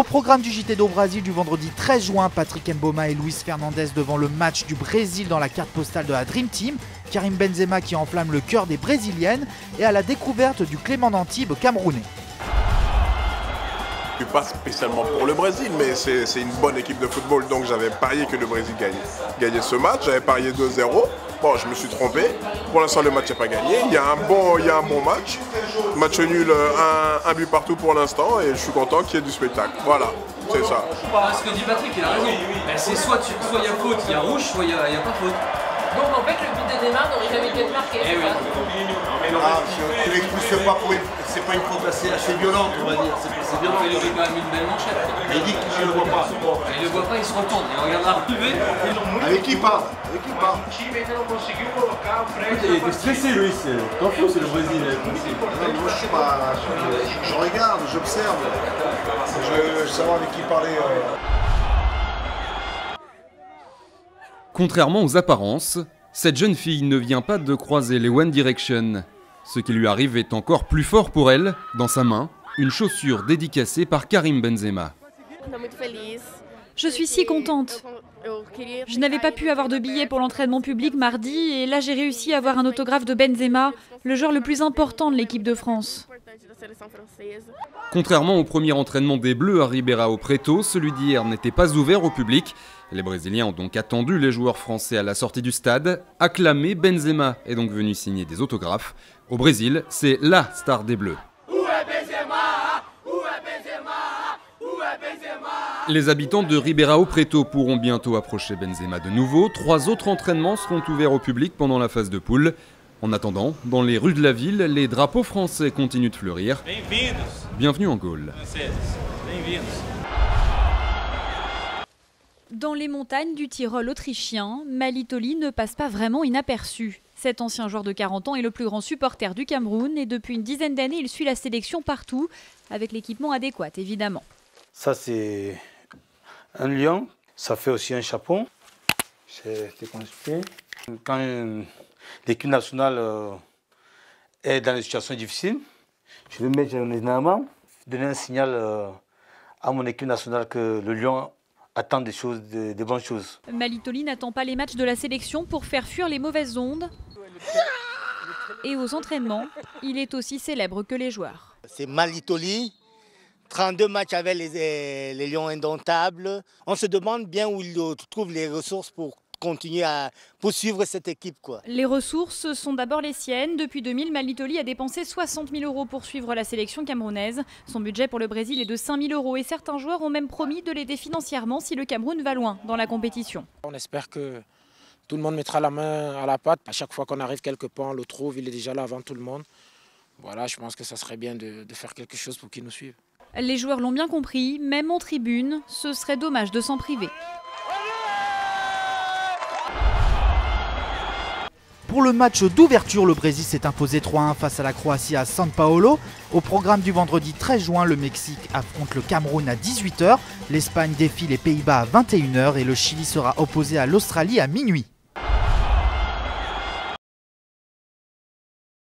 Au programme du JT do Brasil du vendredi 13 juin, Patrick Mboma et Luis Fernandez devant le match du Brésil dans la carte postale de la Dream Team, Karim Benzema qui enflamme le cœur des Brésiliennes et à la découverte du Clément d'Antibes camerounais. Je ne suis pas spécialement pour le Brésil, mais c'est une bonne équipe de football, donc j'avais parié que le Brésil gagnait ce match. J'avais parié 2-0. Bon, je me suis trompé. Pour l'instant, le match n'est pas gagné. Il y a un bon match. Match nul, un but partout pour l'instant, et je suis content qu'il y ait du spectacle. Voilà, c'est ça. Ce que dit Patrick, il a raison. C'est soit il y a faute, il y a rouge, soit il n'y a pas faute. Donc en fait, le but de Neymar n'aurait jamais dû être marqué. Eh oui. Tu l'expulses pas pour c'est pas une faute assez violente, on va dire. C'est violent. Il aurait quand même une belle manchette. Il dit qu'il ne le voit pas. Il ne le voit pas, il se retourne. Il regarde l'arrivée. Avec qui il part? Avec qui il part? Il était stressé, Luis. Attention, c'est le Brésil. Moi, je sais pas. Je regarde, j'observe. Je veux savoir avec qui parler. Contrairement aux apparences, cette jeune fille ne vient pas de croiser les One Direction. Ce qui lui arrive est encore plus fort pour elle. Dans sa main, une chaussure dédicacée par Karim Benzema. Je suis si contente. Je n'avais pas pu avoir de billets pour l'entraînement public mardi et là j'ai réussi à avoir un autographe de Benzema, le joueur le plus important de l'équipe de France. Contrairement au premier entraînement des Bleus à Ribeirão Preto, celui d'hier n'était pas ouvert au public. Les Brésiliens ont donc attendu les joueurs français à la sortie du stade. Acclamé, Benzema est donc venu signer des autographes. Au Brésil, c'est LA star des Bleus. Les habitants de Ribeirão Preto pourront bientôt approcher Benzema de nouveau. 3 autres entraînements seront ouverts au public pendant la phase de poule. En attendant, dans les rues de la ville, les drapeaux français continuent de fleurir. Bienvenue en Gaule. Dans les montagnes du Tyrol autrichien, Malitoli ne passe pas vraiment inaperçu. Cet ancien joueur de 40 ans est le plus grand supporter du Cameroun et depuis une dizaine d'années, il suit la sélection partout, avec l'équipement adéquat évidemment. Ça c'est un lion, ça fait aussi un chapeau. C'est construit. Quand l'équipe nationale est dans des situations difficiles, je vais mettre généralement, donner un signal à mon équipe nationale que le lion attend des choses, des bonnes choses. Malitoli n'attend pas les matchs de la sélection pour faire fuir les mauvaises ondes. Et aux entraînements, il est aussi célèbre que les joueurs. C'est Malitoli, 32 matchs avec les Lions indomptables. On se demande bien où il trouve les ressources pour continuer à poursuivre cette équipe, quoi. Les ressources sont d'abord les siennes. Depuis 2000, Malitoli a dépensé 60 000 € pour suivre la sélection camerounaise. Son budget pour le Brésil est de 5 000 € et certains joueurs ont même promis de l'aider financièrement si le Cameroun va loin dans la compétition. On espère que tout le monde mettra la main à la pâte. À chaque fois qu'on arrive quelque part, on le trouve, il est déjà là avant tout le monde. Voilà, je pense que ça serait bien de faire quelque chose pour qu'ils nous suivent. Les joueurs l'ont bien compris, même en tribune, ce serait dommage de s'en priver. Pour le match d'ouverture, le Brésil s'est imposé 3-1 face à la Croatie à São Paulo. Au programme du vendredi 13 juin, le Mexique affronte le Cameroun à 18 h, l'Espagne défie les Pays-Bas à 21 h et le Chili sera opposé à l'Australie à minuit.